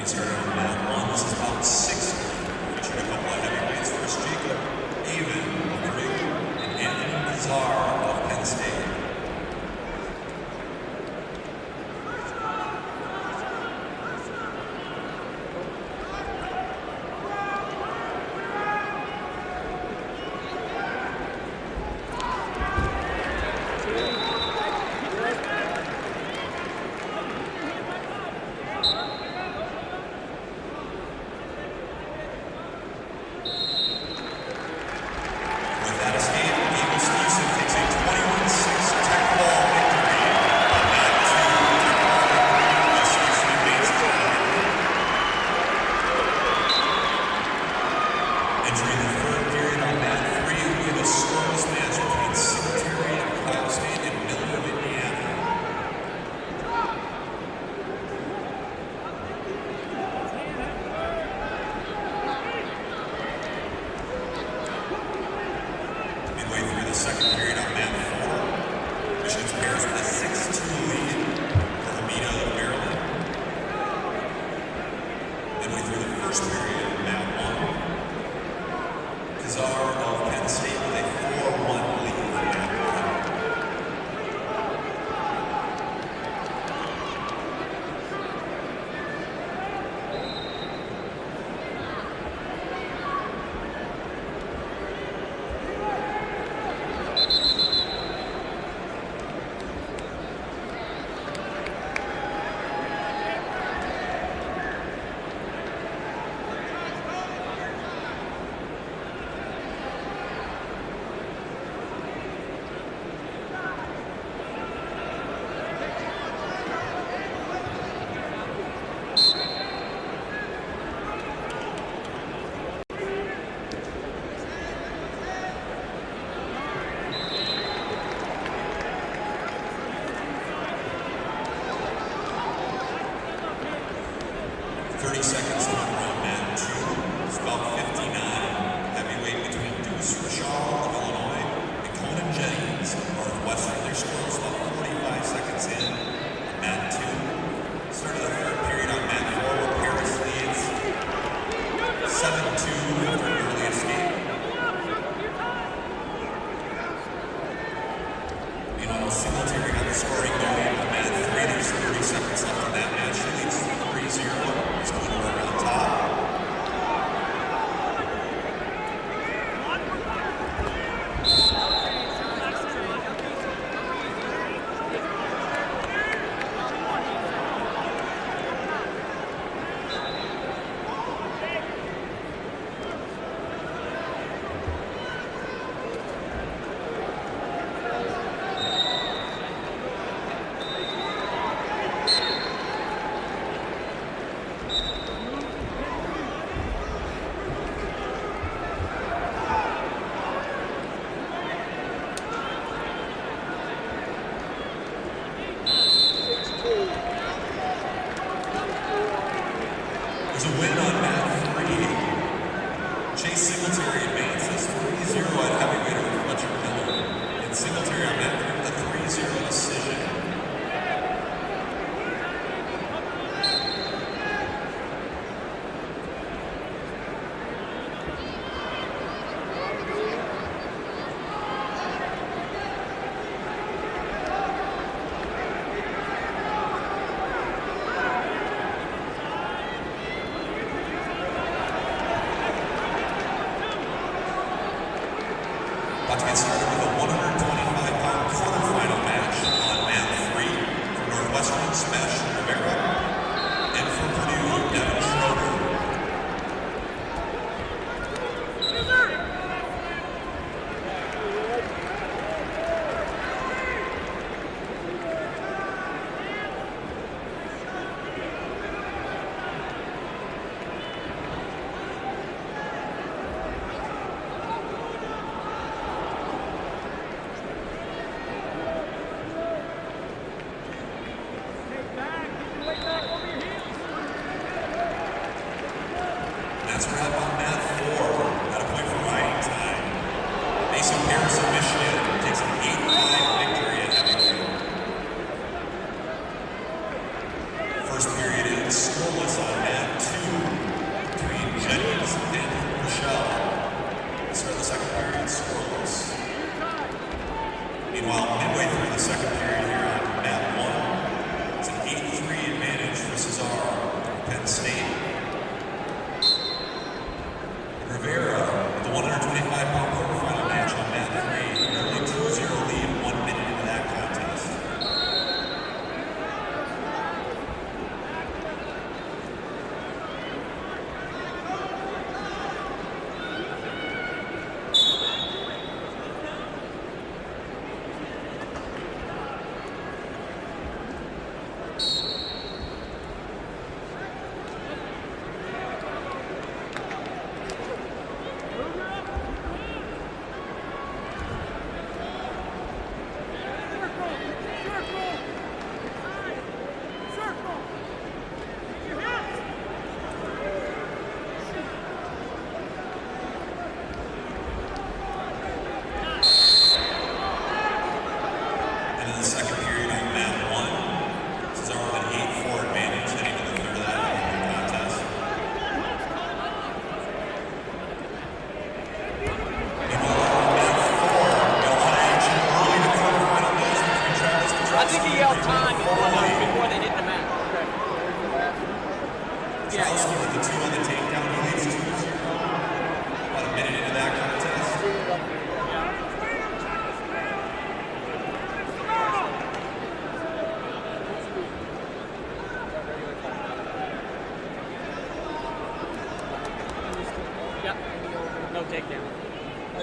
Getting started on mat 1, this is about 60. Featuring a couple of heavyweights. First, Aven of Purdue and Cassar of Penn State. With that escape, Gable Steveson takes a 21-6 tech ball victory on mat 2. Steveson advances to entering the third period on mat 3, we have a scoreless match between Singletary of Ohio State and Miller of Indiana. Midway through the second period on mat 4, Michigan's pairs with a 6-2 lead for Hamida of Maryland. Midway through the first period on mat 1, Cassar of Penn State with a 4-1 lead for mat 30 seconds left on mat 2. It's about 59. Heavyweight between Deuce Rashall of Illinois and Conan Jennings of Northwestern. Their score is about 45 seconds in on mat 2. Start of the third period on mat 4 where Paris leads 7-2 after an early escape. Meanwhile, Singletary got the scoring going on mat 3. There's 30 seconds left on that match. He leads 3-0. He's going to work on top. There's a win on mat 3. Chase Singletary advances 3-0 at heavyweight over Fletcher Miller. And Singletary on mat 3 with a 3-0 decision. About to get started with a 125 Meanwhile, midway through the second period here on map 1, it's an 8-3 advantage for Cassar of Penn State. Rivera with the 125-pound quarterfinal match on map 3, an early 2-0 lead 1 minute into that contest.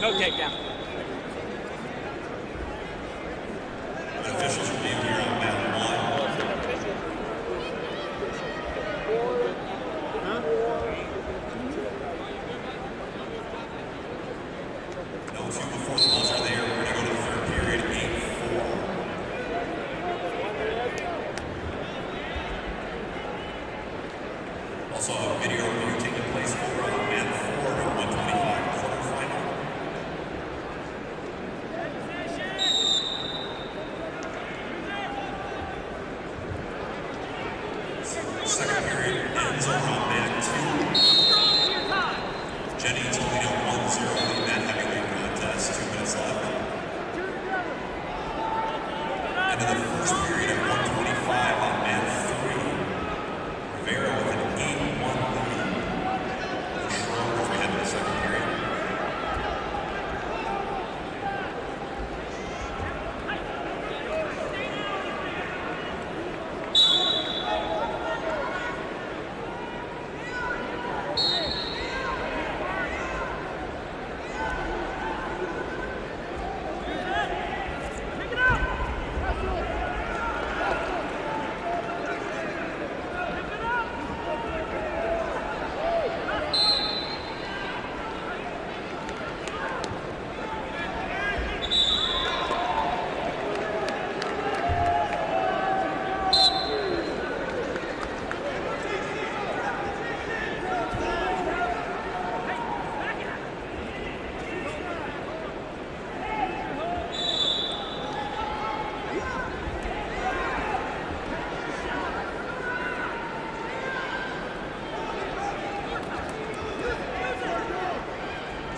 No takedown. The officials review here on map 1. No two before the buzzer there. We're going to go to the third period, 8-4. Also, a video review taking place over on map 4 of 125 quarterfinal. Second period ends over on map 2. Jennings holding up 1-0 in that heavyweight contest, 2 minutes left. And in the first period at 125 on map 3, Rivera with an 8-1 lead over Schroeder as we head to the second period.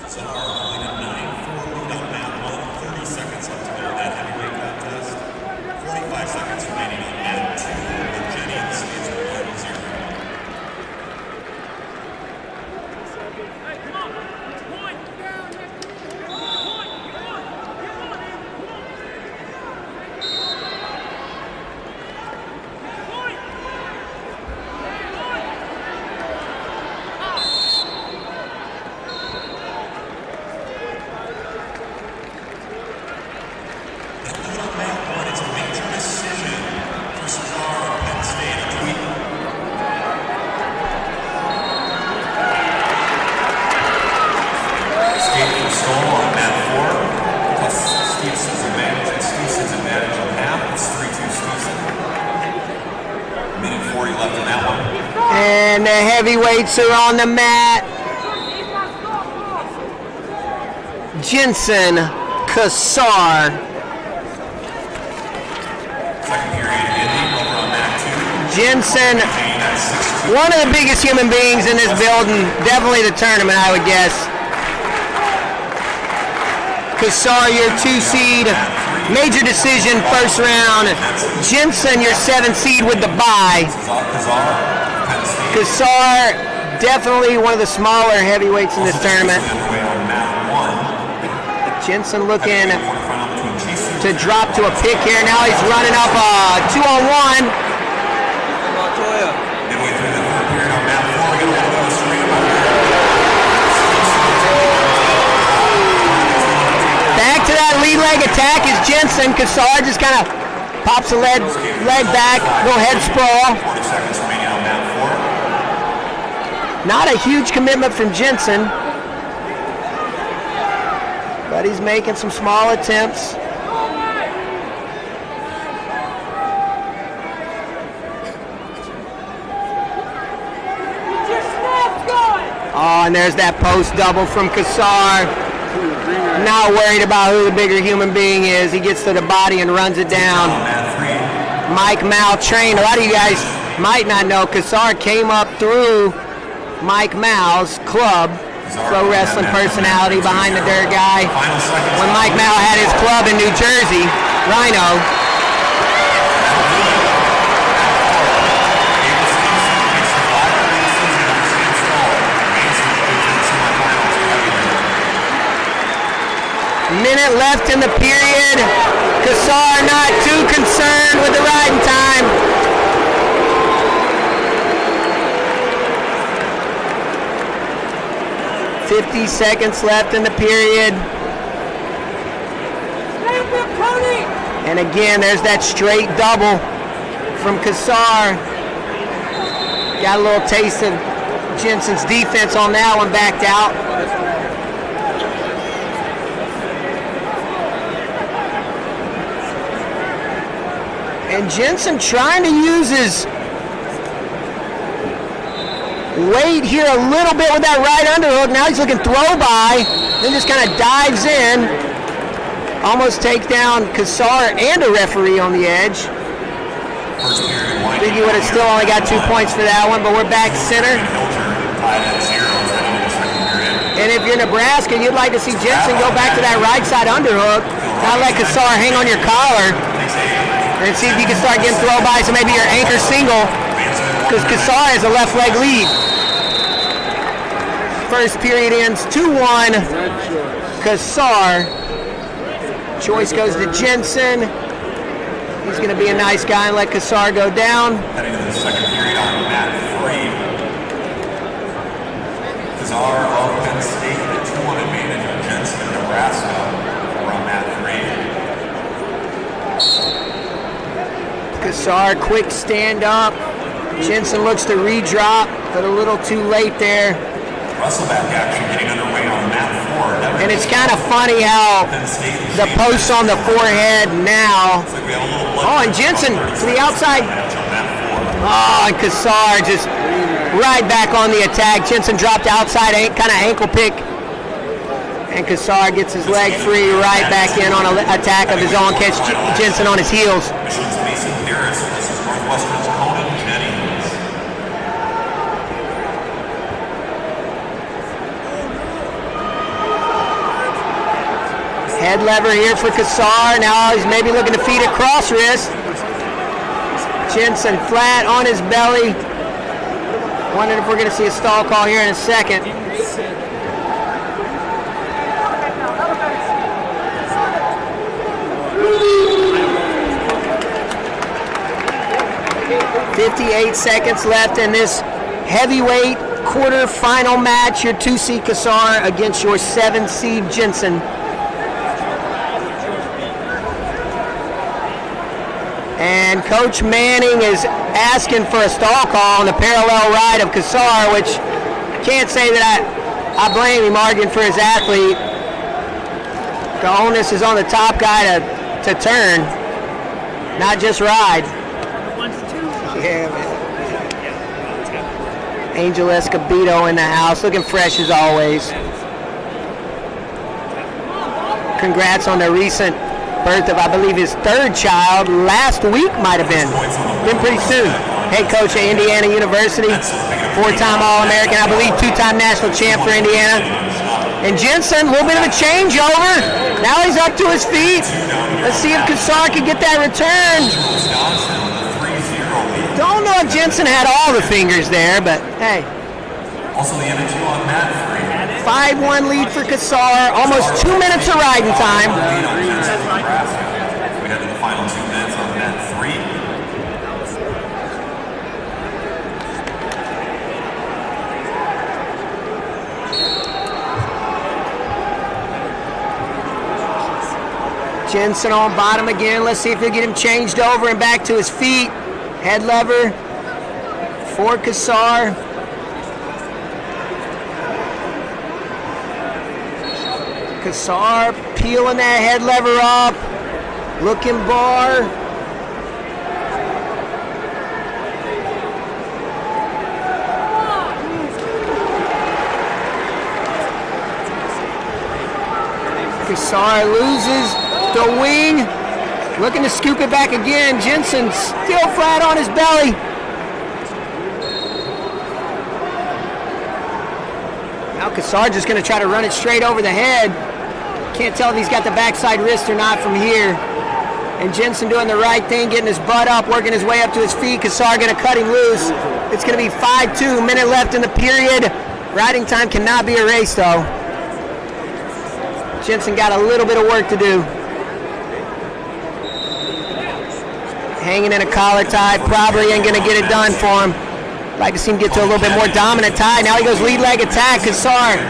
Cassar holding a 9-4 lead on map 1, 30 seconds left to go in that heavyweight contest. 45 seconds remaining on map 2, where Jennings leads 1-0. Steveson's advantage on half. It's 3-2 Steveson. Minute 40 left in that one. And the heavyweights are on the mat. Jensen, Cassar. Second period ending over on map 2. Jensen, one of the biggest human beings in this building. Definitely the tournament, I would guess. Cassar, your 2 seed. major decision first round. Jensen, your 7th seed with the bye. Cassar, definitely one of the smaller heavyweights in this tournament. Jensen looking to drop to a pick here. Now he's running up 2-on-1. Back to that lead leg attack is Jensen. Cassar just kind of pops the leg back, little head sprawl. Not a huge commitment from Jensen, but he's making some small attempts. Oh, and there's that post double from Cassar. Not worried about who the bigger human being is. He gets to the body and runs it down. Mike Mal trained. A lot of you guys might not know Cassar came up through Mike Mal's club, pro wrestling personality behind the dirt guy. When Mike Mal had his club in New Jersey, Rhino. Minute left in the period. Cassar not too concerned with the riding time. .50 seconds left in the period. And again, there's that straight double from Cassar. Got a little taste of Jensen's defense on that one, backed out. And Jensen trying to use his weight here a little bit with that right underhook. Now he's looking throw by, then just kind of dives in. Almost take down Cassar and a referee on the edge. I think he would have still only got 2 points for that one, but we're back center. And if you're Nebraska, you'd like to see Jensen go back to that right side underhook, not let Cassar hang on your collar. And see if you can start getting throw by, so maybe your anchor single, because Cassar has a left leg lead. First period ends 2-1. Cassar. Choice goes to Jensen. He's going to be a nice guy and let Cassar go down. Heading to the second period on mat 3. Cassar of Penn State, the 2-1 advantage of Jensen, Nebraska, over on mat 3. Cassar, quick stand up. Jensen looks to redrop, but a little too late there. Wrestleback action getting underway on mat 4. And it's kind of funny how the posts on the forehead now. Oh, and Jensen to the outside. Oh, and Cassar just right back on the attack. Jensen dropped outside, kind of ankle pick. And Cassar gets his leg free right back in on an attack of his own. Catch Jensen on his heels. Versus Northwestern's Conan, Jennings. Head lever here for Cassar. Now he's maybe looking to feed a cross wrist. Jensen flat on his belly. Wondering if we're going to see a stall call here in a second. .58 seconds left in this heavyweight quarterfinal match. Your 2-seed Cassar against your 7-seed Jensen. And Coach Manning is asking for a stall call on the parallel ride of Cassar, which can't say that I blame him arguing for his athlete. The onus is on the top guy to turn, not just ride. Yeah, man. Angel Escobedo in the house, looking fresh as always. Congrats on the recent birth of, I believe, his 3rd child. Last week might have been pretty soon. Head coach at Indiana University, 4-time All-American, I believe 2-time national champ for Indiana. And Jensen, a little bit of a changeover. Now he's up to his feet. Let's see if Cassar can get that return. Don't know if Jensen had all the fingers there, but hey. Also the other two on mat 3. 5-1 lead for Cassar. Almost 2 minutes of riding time. We head to the final 2 minutes on mat 3. Jensen on bottom again. Let's see if he'll get him changed over and back to his feet. Head lever for Cassar. Cassar peeling that head lever up. Looking bar. Cassar loses the wing, looking to scoop it back again. Jensen still flat on his belly. Now Cassar just going to try to run it straight over the head. Can't tell if he's got the backside wrist or not from here. And Jensen doing the right thing, getting his butt up, working his way up to his feet. Cassar going to cut him loose. It's going to be 5-2, minute left in the period. Riding time cannot be erased though. Jensen got a little bit of work to do. Hanging in a collar tie, probably ain't gonna get it done for him. Like to see him get to a little bit more dominant tie. Now he goes lead leg attack. Cassar,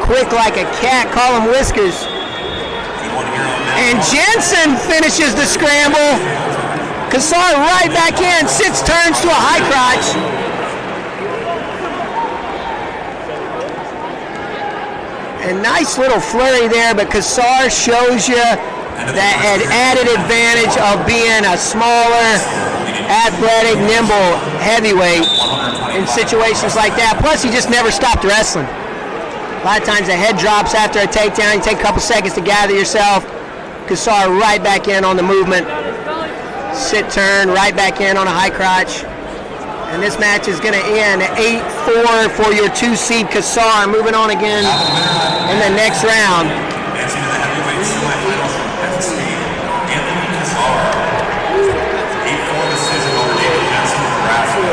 quick like a cat, call him Whiskers. And Jensen finishes the scramble. Cassar right back in, sits, turns to a high crotch. A nice little flurry there, but Cassar shows you that added advantage of being a smaller, athletic, nimble heavyweight in situations like that. Plus, he just never stopped wrestling. A lot of times the head drops after a takedown. You take a couple seconds to gather yourself. Cassar right back in on the movement. Sit, turn, right back in on a high crotch. And this match is going to end 8-4 for your 2-seed Cassar. Moving on again in the next round. Advancing to the heavyweight semifinals from Penn State, Cassar. 8-4 decision over Jensen, Nebraska.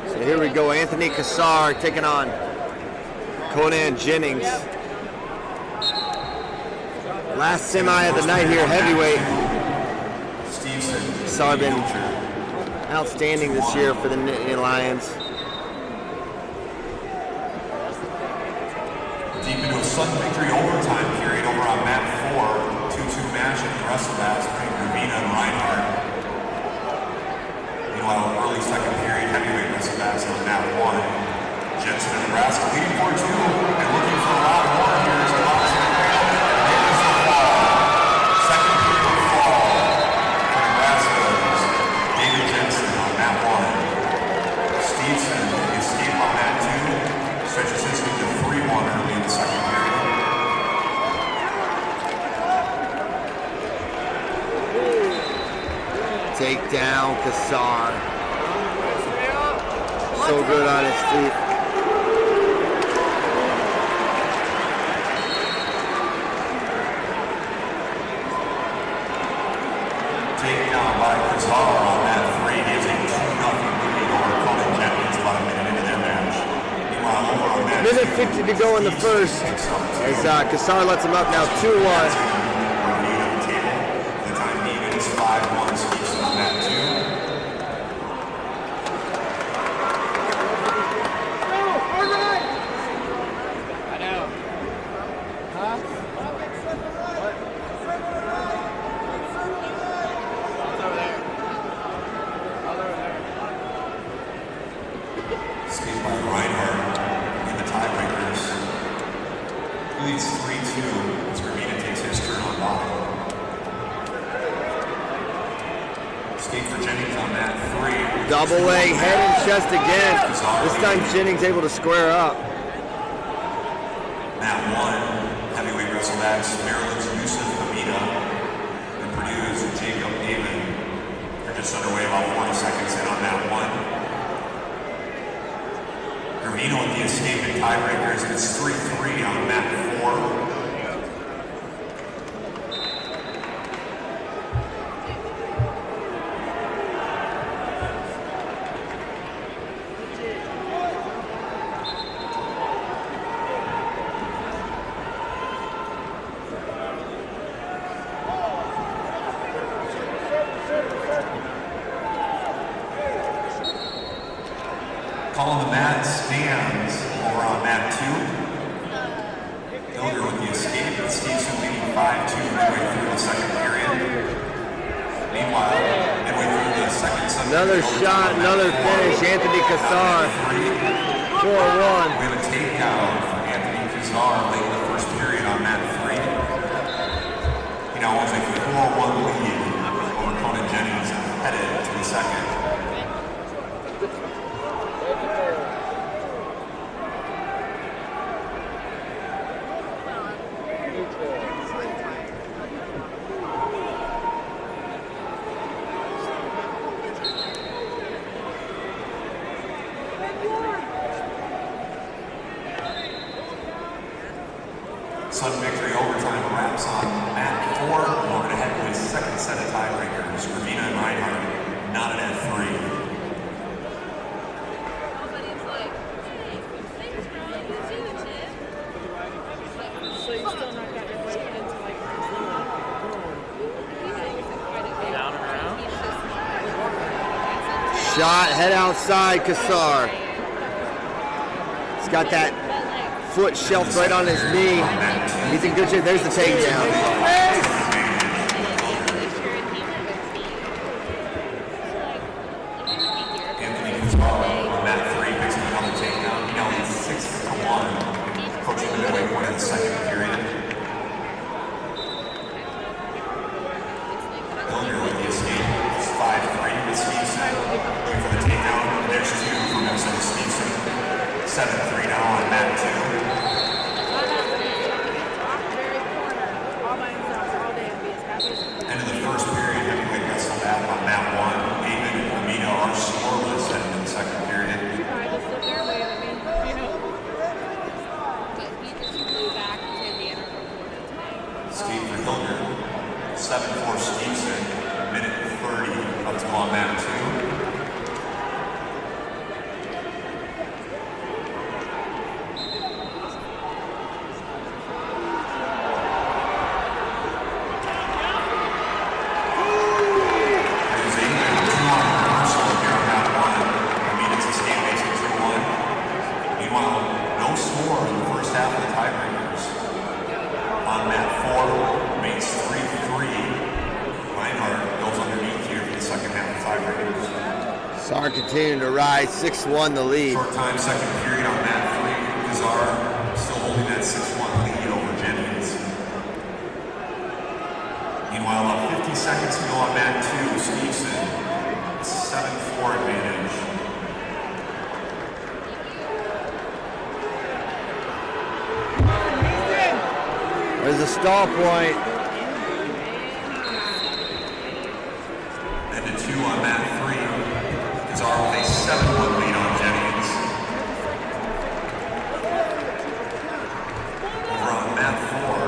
So here we go, Anthony Cassar taking on Conan Jennings. Last semi of the night here, heavyweight. Steveson. Cassar been outstanding this year for the Nittany Lions. Deep into a sudden victory overtime period over on mat 4. 2-2 match in the wrestle bats between Ravina and Reinhardt. Meanwhile, early second period heavyweight wrestle bats on mat 1. Jensen and Nebraska leading 4-2 and looking for a lot more here as well. Second period fall for Nebraska's David Jensen on mat 1. Steveson escape on mat 2. Stretches his lead to 3-1 early in the second period. Take down Cassar. So good on his feet. Takedown by Cassar on mat 3 gives a 2-0 lead over Conan Jennings about a minute into their match. Meanwhile, over on mat 2, Minute 50 to go in the first as Cassar lets him up now 2-1. The time even is 5-1. Steveson on mat 2. Escaped by Reinhardt in the tiebreakers. He leads 3-2 as Ravina takes his turn on bottom. Escape for Jennings on mat 3. Double leg, head and chest again. This time Jennings able to square up. Mat 1, heavyweight wrestle bats, Maryland's Yusuf Hamida and Purdue's Jacob Aven. They're just underway about 40 seconds in on mat 1. Gravino with the escape and tiebreakers, and it's 3-3 on mat 4. Calling the mat stands over on mat 2. Hilger with the escape, and Steveson leading 5-2 midway through the second period. Meanwhile, midway through the second semifinal. Another shot, another finish. Anthony Cassar. 4-1. We have a takedown for Anthony Cassar late in the first period on mat 3. He now has a 4-1 lead over Conan Jennings headed to the second. Sudden victory overtime wraps on mat 4. Moving ahead with second set of tiebreakers. Ravina and Reinhardt knotted at 3. So you still not got your boyfriend into like down and around? Shot, head outside, Cassar. He's got that foot shelved right on his knee. He's in good shape. There's the takedown. Anthony Cassar on mat 3 picks up another takedown. He now leads 6-1, approaching the midway point of the second period. Hilger with the escape. It's 5-3 with Steveson. Looking for the takedown. There's 2 from Minnesota Steveson. 7-3 now on mat 2. End of the first period, heavyweight wrestle battle on mat 1. Aven and Amino are scoreless heading into the second period. Steve for Hilger. 7-4 Steveson. Minute 30 up to on mat 2. Cassar continuing to rise, 6-1 the lead. Short time, second period on mat 3. Cassar still holding that 6-1 lead over Jennings. Meanwhile, about 50 seconds to go on mat 2. Steveson, 7-4 advantage. There's a stall point. Then to 2 on mat 3. Cassar with a 7-1 lead on Jennings. Over on mat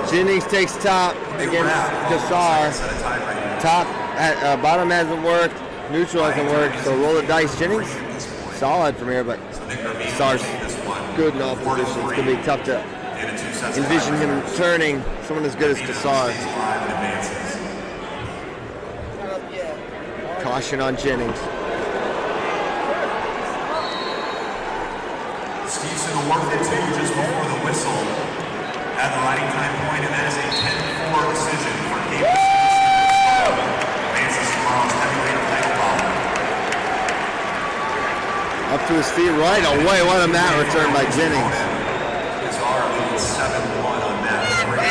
4. Jennings takes top against Cassar. Top, bottom hasn't worked. Neutral hasn't worked. So roll the dice. Jennings, solid from here, but Cassar's good in all positions. It's going to be tough to envision him turning someone as good as Cassar. Caution on Jennings. Steveson will work the 2 just before the whistle at the riding time point, and that is a 10-4 decision for Gable. Advances tomorrow's heavyweight title bout. Up to his feet right away. What a mat return by Jennings. Cassar leading 7-1 on mat 3.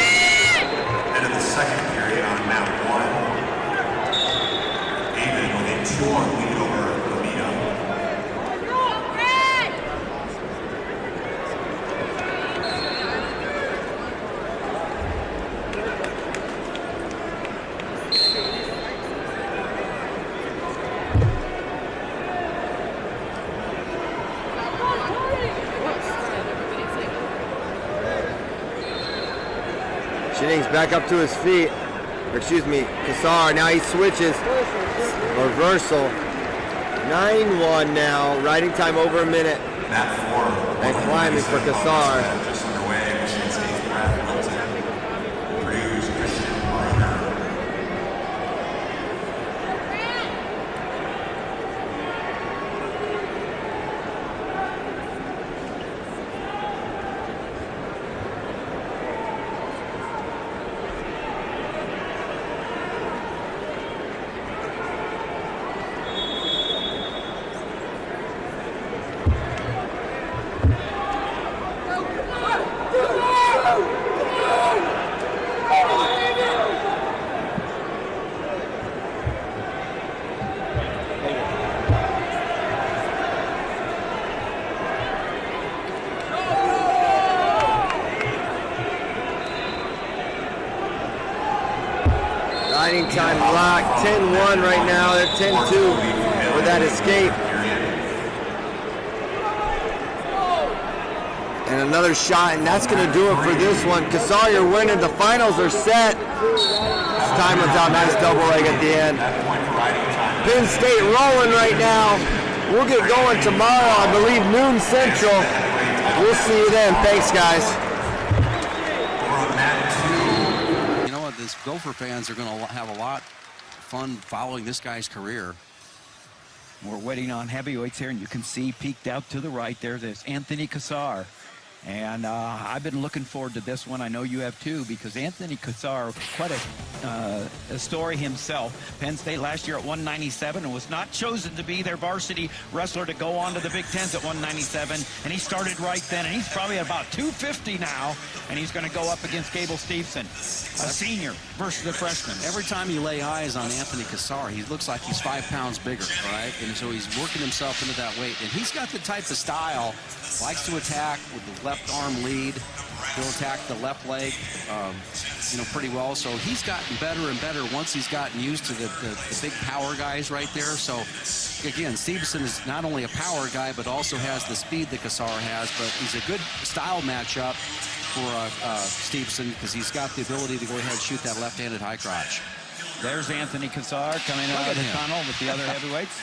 End of the second period on mat 1. Aven with a 2-1 lead over Amino. Jennings back up to his feet. Or excuse me, Cassar. Now he switches. Reversal. 9-1 now. Riding time over a minute. And climbing for Cassar. Just underway. Michigan State's Brad Milton. Purdue's Christian Mariner. Riding time locked. 10-1 right now. They're 10-2 with that escape. And another shot, and that's going to do it for this one. Cassar, you're winning. The finals are set. Time was out. Nice double leg at the end. Penn State rolling right now. We'll get going tomorrow, I believe, noon Central. We'll see you then. Thanks, guys. You know what? These Gopher fans are going to have a lot of fun following this guy's career. We're waiting on heavyweights here, and you can see peeked out to the right there's Anthony Cassar. And I've been looking forward to this one. I know you have too, because Anthony Cassar, quite a story himself. Penn State last year at 197 and was not chosen to be their varsity wrestler to go on to the Big Tens at 197. And he started right then, and he's probably at about 250 now. And he's going to go up against Gable Steveson, a senior versus a freshman. Every time you lay eyes on Anthony Cassar, he looks like he's 5 pounds bigger, right? And so he's working himself into that weight. And he's got the type of style, likes to attack with the left arm lead. He'll attack the left leg, pretty well. So he's gotten better and better once he's gotten used to the big power guys right there. So, again, Steveson is not only a power guy, but also has the speed that Cassar has. But he's a good style matchup for Steveson because he's got the ability to go ahead and shoot that left-handed high crotch. There's Anthony Cassar coming out of the tunnel with the other heavyweights.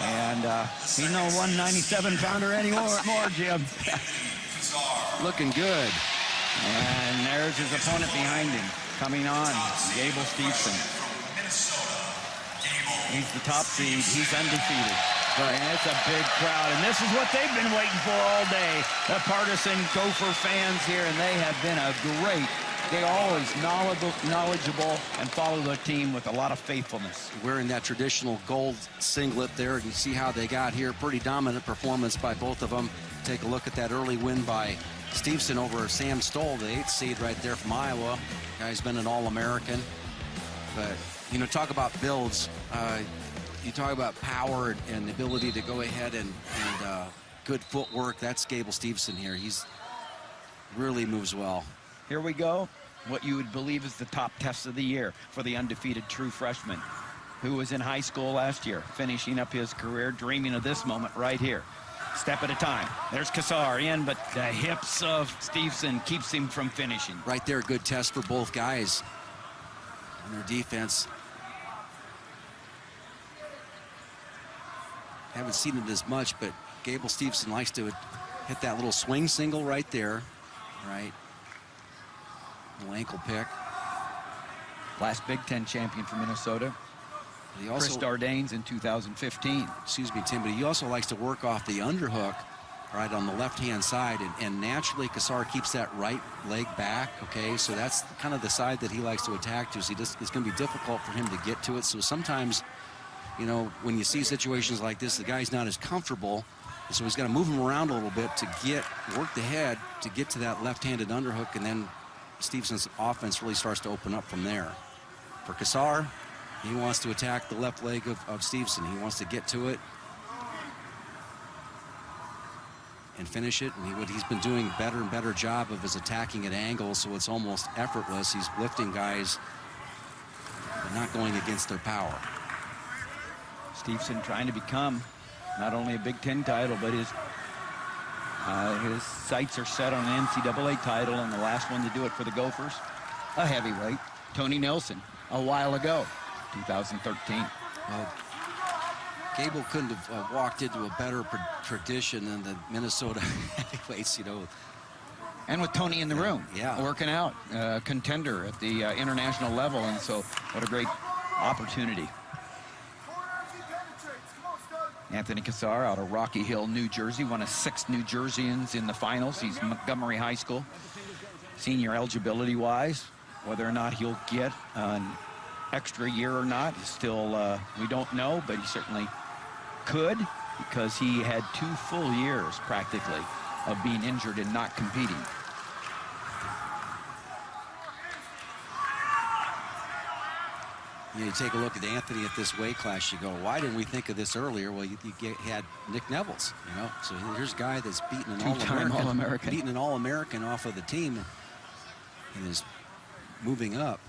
And he's no 197-pounder anymore, Jim. Looking good. And there's his opponent behind him, coming on, Gable Steveson. He's the top seed. He's undefeated. And it's a big crowd, and this is what they've been waiting for all day. The partisan Gopher fans here, and they have been a great. They're always knowledgeable and follow their team with a lot of faithfulness. Wearing that traditional gold singlet there, and you see how they got here. Pretty dominant performance by both of them. Take a look at that early win by Steveson over Sam Stoll, the 8th seed right there from Iowa. Guy's been an All-American. But, talk about builds. You talk about power and the ability to go ahead and good footwork. That's Gable Steveson here. He's really moves well. Here we go. What you would believe is the top test of the year for the undefeated true freshman who was in high school last year, finishing up his career, dreaming of this moment right here. Step at a time. There's Cassar in, but the hips of Steveson keeps him from finishing. Right there, good test for both guys on their defense. Haven't seen it as much, but Gable Steveson likes to hit that little swing single right there, right? Little ankle pick. Last Big Ten champion for Minnesota. He also, Chris Dardanes in 2015. Excuse me, Tim, but he also likes to work off the underhook, right, on the left-hand side, and naturally Cassar keeps that right leg back, okay? So that's kind of the side that he likes to attack to. So it's going to be difficult for him to get to it. So sometimes, when you see situations like this, the guy's not as comfortable, so he's got to move him around a little bit to work the head to get to that left-handed underhook, and then Steveson's offense really starts to open up from there. For Cassar, he wants to attack the left leg of Steveson. He wants to get to it and finish it. And he's been doing better and better job of his attacking at angles, so it's almost effortless. He's lifting guys, but not going against their power. Steveson trying to become not only a Big Ten title, but his sights are set on an NCAA title, and the last one to do it for the Gophers. a heavyweight, Tony Nelson, a while ago, 2013. Gable couldn't have walked into a better tradition than the Minnesota heavyweights, you know. And with Tony in the room, yeah, working out, contender at the international level, and so what a great opportunity. Anthony Cassar out of Rocky Hill, New Jersey, one of 6 New Jerseyans in the finals. He's Montgomery High School. Senior eligibility-wise, whether or not he'll get an extra year or not is still, we don't know, but he certainly could, because he had 2 full years, practically, of being injured and not competing. You take a look at Anthony at this weight class, you go, why didn't we think of this earlier? Well, you had Nick Nevels, you know. So here's a guy that's beaten an All-American, beaten an All-American off of the team and is moving up.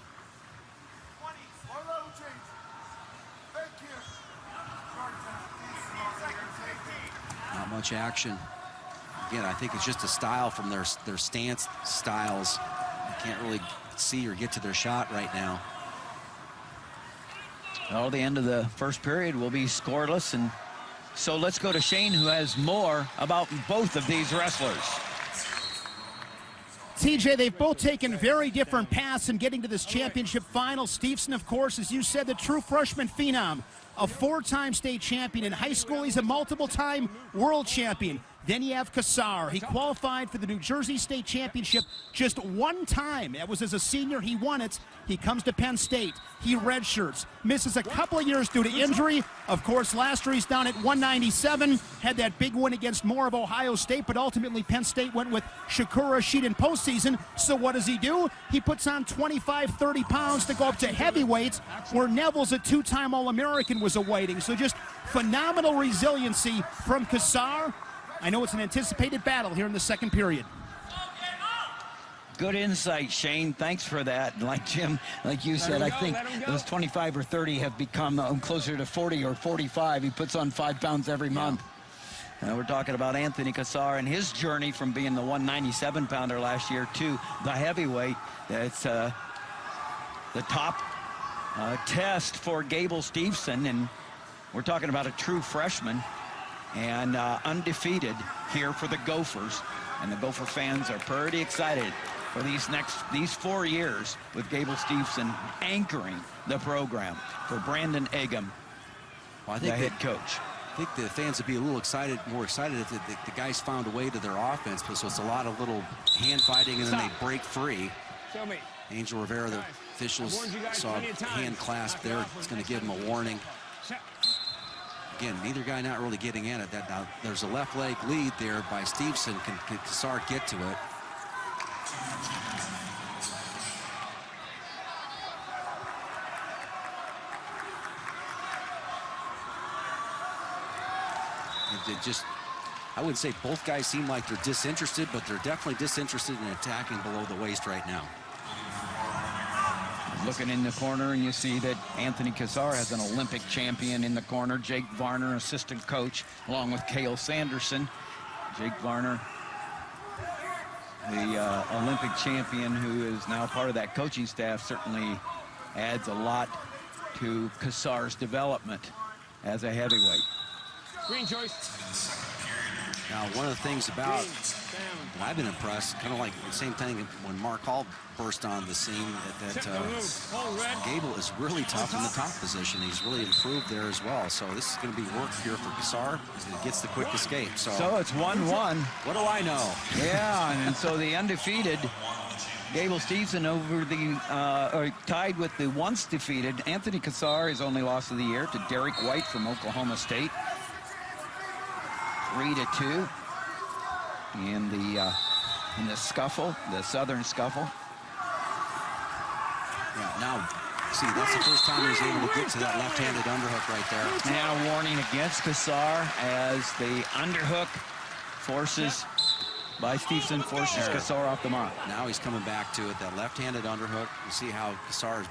Not much action. Again, I think it's just a style from their stance styles. You can't really see or get to their shot right now. Well, the end of the first period will be scoreless, and so let's go to Shane, who has more about both of these wrestlers. TJ, they've both taken very different paths in getting to this championship final. Steveson, of course, as you said, the true freshman phenom, a 4-time state champion in high school. He's a multiple-time world champion. Then you have Cassar. He qualified for the New Jersey State Championship just 1 time. That was as a senior. He won it. He comes to Penn State. He redshirts. Misses a couple of years due to injury. Of course, last year he's down at 197. Had that big win against Moore of Ohio State, but ultimately Penn State went with Shakur Rashid in postseason. So what does he do? He puts on 25, 30 pounds to go up to heavyweights, where Neville's a 2-time All-American was awaiting. So just phenomenal resiliency from Cassar. I know it's an anticipated battle here in the second period. Good insight, Shane. Thanks for that. Like Jim, like you said, I think those 25 or 30 have become closer to 40 or 45. He puts on 5 pounds every month. We're talking about Anthony Cassar and his journey from being the 197-pounder last year to the heavyweight. That's the top test for Gable Steveson, and we're talking about a true freshman and undefeated here for the Gophers, and the Gopher fans are pretty excited for these 4 years with Gable Steveson anchoring the program for Brandon Eggum, well, I think the head coach. I think the fans would be a little more excited if the guys found a way to their offense, so it's a lot of little hand fighting and then they break free. Angel Rivera, the officials saw a hand clasp there. It's going to give him a warning. Again, neither guy not really getting in it. Now, there's a left leg lead there by Steveson. Can Cassar get to it? I would say both guys seem like they're disinterested, but they're definitely disinterested in attacking below the waist right now. Looking in the corner, and you see that Anthony Cassar has an Olympic champion in the corner, Jake Varner, assistant coach, along with Cale Sanderson. Jake Varner, the Olympic champion who is now part of that coaching staff, certainly adds a lot to Cassar's development as a heavyweight. Green choice. Now, one of the things about, and I've been impressed, kind of like the same thing when Mark Hall burst on the scene, that Gable is really tough in the top position. He's really improved there as well. So this is going to be work here for Cassar as he gets the quick escape. So it's 1-1. What do I know? Yeah, and so the undefeated Gable Steveson over the tied with the once defeated Anthony Cassar, his only loss of the year, to Derek White from Oklahoma State. 3-2 in the scuffle, the Southern scuffle. Yeah, now, see, that's the first time he's able to get to that left-handed underhook right there. Now a warning against Cassar as the underhook by Steveson forces Cassar off the mark. Now he's coming back to it, that left-handed underhook. You see how Cassar is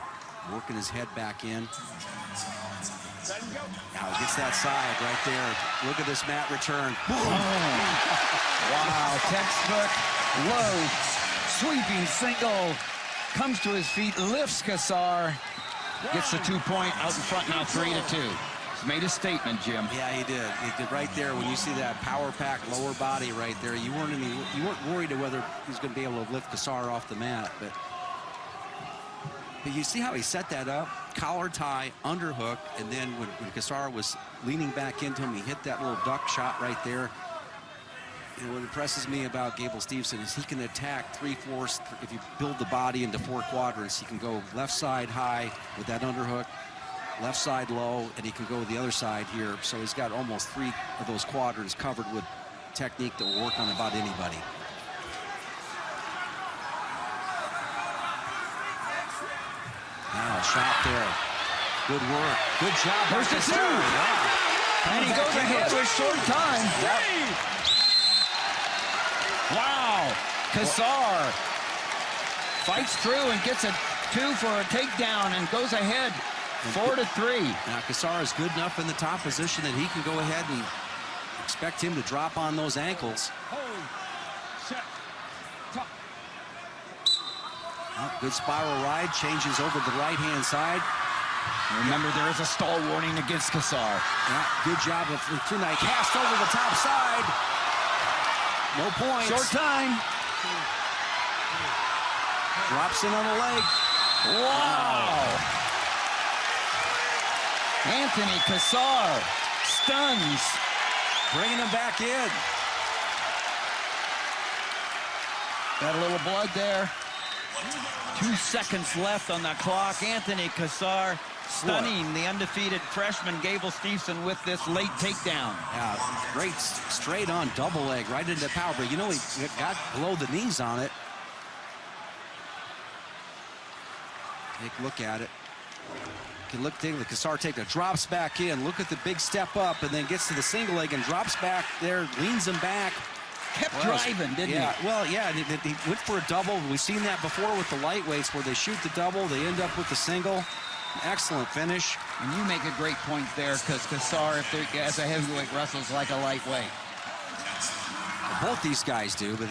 working his head back in. Now he gets that side right there. Look at this mat return. Boom. Wow, textbook low sweeping single comes to his feet, lifts Cassar, gets the 2-point out in front now, 3-2. He's made a statement, Jim. Yeah, he did. He did right there. When you see that power pack lower body right there, you weren't worried whether he was going to be able to lift Cassar off the mat, but you see how he set that up? Collar tie, underhook, and then when Cassar was leaning back into him, he hit that little duck shot right there. And what impresses me about Gable Steveson is he can attack 3/4. If you build the body into 4 quadrants, he can go left side high with that underhook, left side low, and he can go the other side here. So he's got almost 3 of those quadrants covered with technique that will work on about anybody. Now, shot there. Good work. Good job. There's the 2. Wow. And he goes ahead with short time. Wow. Cassar fights through and gets a 2 for a takedown and goes ahead 4-3. Now, Cassar is good enough in the top position that he can go ahead and expect him to drop on those ankles. Good spiral ride, changes over the right-hand side. Remember, there is a stall warning against Cassar. Yeah, good job of tonight. Cast over the top side. No points. Short time. Drops in on the leg. Wow. Anthony Cassar stuns. Bringing him back in. Got a little blood there. 2 seconds left on the clock. Anthony Cassar stunning the undefeated freshman Gable Steveson with this late takedown. Yeah, great straight on double leg right into the power. But you know, he got below the knees on it. Take a look at it. Can look, take the Cassar takedown, drops back in. Look at the big step up, and then gets to the single leg and drops back there, leans him back. Kept driving, didn't he? Well, yeah, he went for a double. We've seen that before with the lightweights where they shoot the double, they end up with the single. Excellent finish. And you make a great point there, because Cassar, as a heavyweight, wrestles like a lightweight. Well, both these guys do, but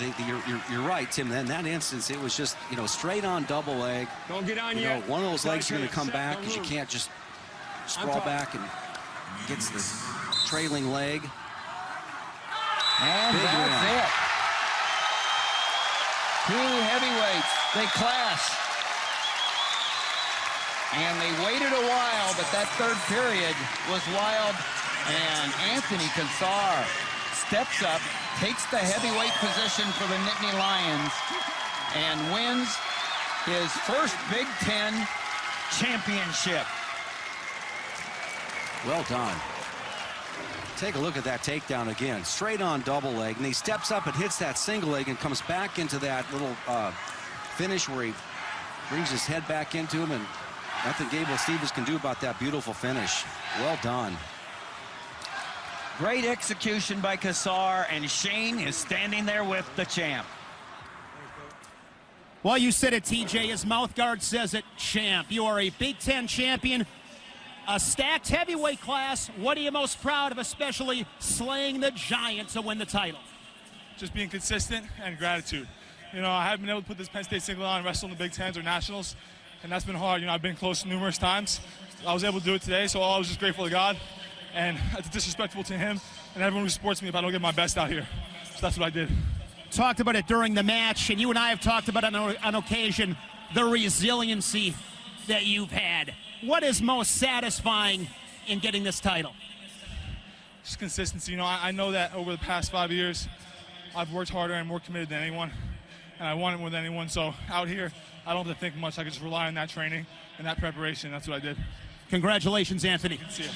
you're right, Tim. In that instance, it was just, straight on double leg. Don't get on yet. One of those legs are going to come back because you can't just sprawl back, and gets the trailing leg. And Big that's win. it. 2 heavyweights, they clash. And they waited a while, but that third period was wild. And Anthony Cassar steps up, takes the heavyweight position for the Nittany Lions, and wins his first Big Ten championship. Well done. Take a look at that takedown again. Straight on double leg, and he steps up and hits that single leg and comes back into that little finish where he brings his head back into him, and nothing Gable Steveson can do about that beautiful finish. Well done. Great execution by Cassar, and Shane is standing there with the champ. Well, you said it, TJ. His mouth guard says it. Champ, you are a Big Ten champion. A stacked heavyweight class. What are you most proud of, especially slaying the giant to win the title? Just being consistent and gratitude. I haven't been able to put this Penn State single on and wrestle in the Big Tens or Nationals, and that's been hard. I've been close numerous times. I was able to do it today, so I was just grateful to God, and it's disrespectful to him and everyone who supports me if I don't get my best out here. So that's what I did. Talked about it during the match, and you and I have talked about it on occasion, the resiliency that you've had. What is most satisfying in getting this title? Just consistency. I know that over the past 5 years, I've worked harder and more committed than anyone, and I want it more than anyone. So out here, I don't have to think much. I can just rely on that training and that preparation. That's what I did. Congratulations, Anthony. See ya.